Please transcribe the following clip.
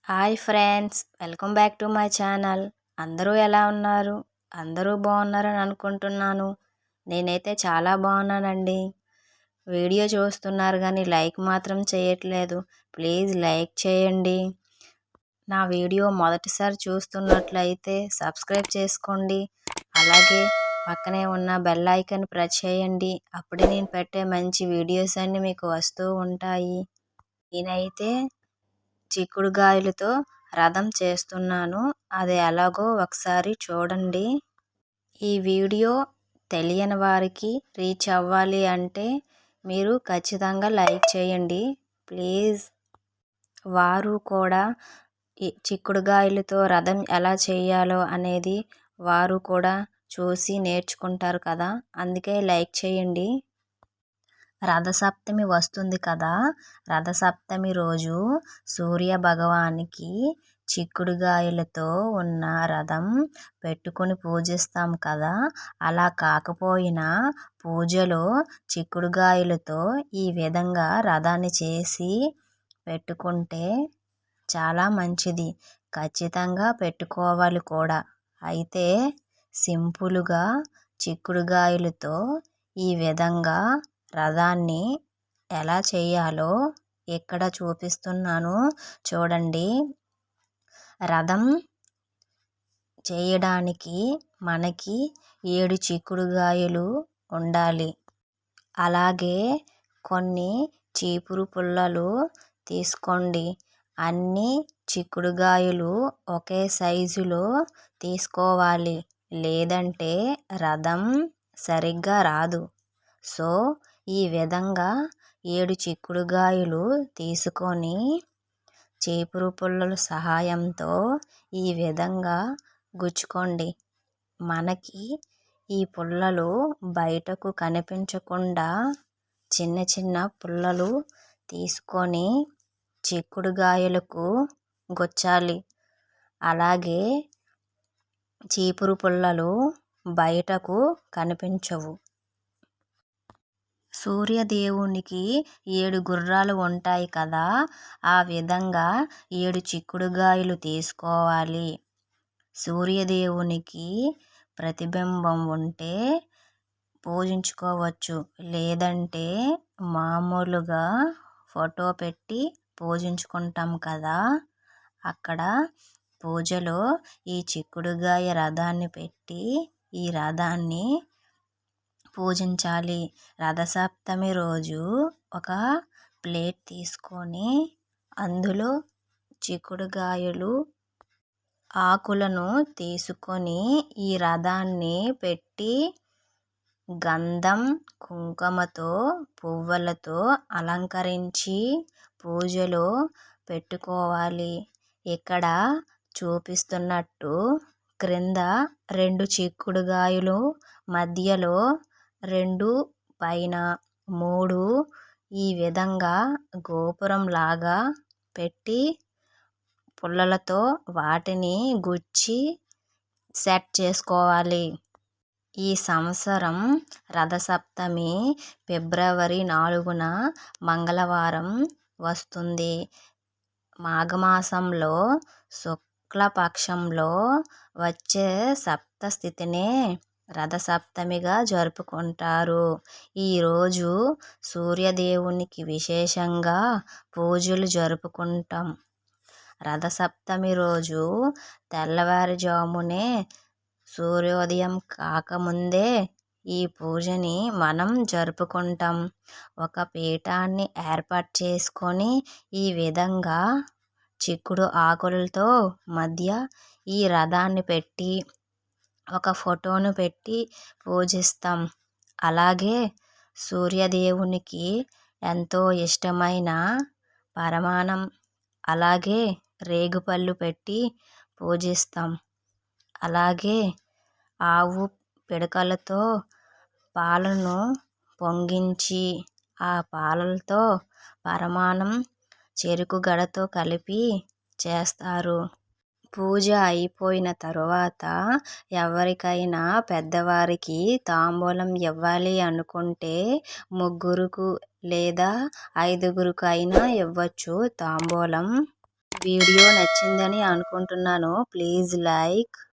Hi friends, welcome back to my channel. అందరూ ఎలా ఉన్నారు? అందరూ బాగున్నారని అనుకుంటున్నాను. నేనైతే చాలా బాగున్నానండి. వీడియో చూస్తున్నారు కానీ లైక్ మాత్రం చేయట్లేదు. ప్లీజ్ లైక్ చేయండి. నా వీడియో మొదటిసారి చూస్తున్నట్లయితే సబ్స్క్రైబ్ చేసుకోండి. అలాగే పక్కనే ఉన్న బెల్ ఐకాన్ ప్రెస్ చేయండి. అప్పుడే నేను పెట్టే మంచి వీడియోస్ అన్నీ మీకు వస్తూ ఉంటాయి. నేనైతే చిక్కుడుగాయలతో రథం చేస్తున్నాను. అది ఎలాగో ఒకసారి చూడండి. ఈ వీడియో తెలియని వారికి రీచ్ అవ్వాలి అంటే మీరు ఖచ్చితంగా లైక్ చేయండి ప్లీజ్. వారు కూడా ఈ చిక్కుడుగాయలతో రథం ఎలా చేయాలో అనేది వారు కూడా చూసి నేర్చుకుంటారు కదా, అందుకే లైక్ చేయండి. రథసప్తమి వస్తుంది కదా, రథసప్తమి రోజు సూర్య భగవానికి చిక్కుడుగాయలతో ఉన్న రథం పెట్టుకొని పూజిస్తాం కదా. అలా కాకపోయినా పూజలో చిక్కుడుగాయలతో ఈ విధంగా రథాన్ని చేసి పెట్టుకుంటే చాలా మంచిది. ఖచ్చితంగా పెట్టుకోవాలి కూడా. అయితే సింపుల్గా చిక్కుడుగాయలతో ఈ విధంగా రథాన్ని ఎలా చేయాలో ఇక్కడ చూపిస్తున్నాను చూడండి. రథం చేయడానికి మనకి 7 చిక్కుడుగాయలు ఉండాలి. అలాగే కొన్ని చీపురు పుల్లలు తీసుకోండి. అన్ని చిక్కుడుగాయలు ఒకే సైజులో తీసుకోవాలి, లేదంటే రథం సరిగ్గా రాదు. సో ఈ విధంగా 7 చిక్కుడుగాయలు తీసుకొని చీపురు పుల్లల సహాయంతో ఈ విధంగా గుచ్చుకోండి. మనకి ఈ పుల్లలు బయటకు కనిపించకుండా చిన్న చిన్న పుల్లలు తీసుకొని చిక్కుడుగాయలకు గుచ్చాలి. అలాగే చీపురు పుల్లలు బయటకు కనిపించవు. సూర్యదేవునికి 7 గుర్రాలు ఉంటాయి కదా, ఆ విధంగా 7 చిక్కుడుగాయలు తీసుకోవాలి. సూర్యదేవునికి ప్రతిబింబం ఉంటే పూజించుకోవచ్చు, లేదంటే మామూలుగా ఫోటో పెట్టి పూజించుకుంటాం కదా, అక్కడ పూజలో ఈ చిక్కుడుగాయ రథాన్ని పెట్టి ఈ రథాన్ని పూజించాలి. రథసప్తమి రోజు ఒక ప్లేట్ తీసుకొని అందులో చిక్కుడుగాయలు ఆకులను తీసుకొని ఈ రథాన్ని పెట్టి గంధం కుంకుమతో పువ్వులతో అలంకరించి పూజలో పెట్టుకోవాలి. ఇక్కడ చూపిస్తున్నట్టు క్రింద 2 చిక్కుడుగాయలు, మధ్యలో 2, పైన 3 ఈ విధంగా గోపురం లాగా పెట్టి పుల్లలతో వాటిని గుచ్చి సెట్ చేసుకోవాలి. ఈ సంవత్సరం రథసప్తమి ఫిబ్రవరి 4న మంగళవారం వస్తుంది. మాఘమాసంలో శుక్లపక్షంలో వచ్చే సప్తస్థితినే రథసప్తమిగా జరుపుకుంటారు. ఈరోజు సూర్యదేవునికి విశేషంగా పూజలు జరుపుకుంటాం. రథసప్తమి రోజు తెల్లవారుజామునే సూర్యోదయం కాకముందే ఈ పూజని మనం జరుపుకుంటాం. ఒక పీఠాన్ని ఏర్పాటు చేసుకొని ఈ విధంగా చిక్కుడు ఆకులతో మధ్య ఈ రథాన్ని పెట్టి ఒక ఫోటోను పెట్టి పూజిస్తాం. అలాగే సూర్యదేవునికి ఎంతో ఇష్టమైన పరమాన్నం, అలాగే రేగుపళ్ళు పెట్టి పూజిస్తాం. అలాగే ఆవు పిడకలతో పాలను పొంగించి ఆ పాలతో పరమాన్నం చెరుకు గడతో కలిపి చేస్తారు. పూజ అయిపోయిన తరువాత ఎవరికైనా పెద్దవారికి తాంబూలం ఇవ్వాలి అనుకుంటే 3 లేదా 5 అయినా ఇవ్వచ్చు తాంబూలం. వీడియో నచ్చిందని అనుకుంటున్నాను. Please like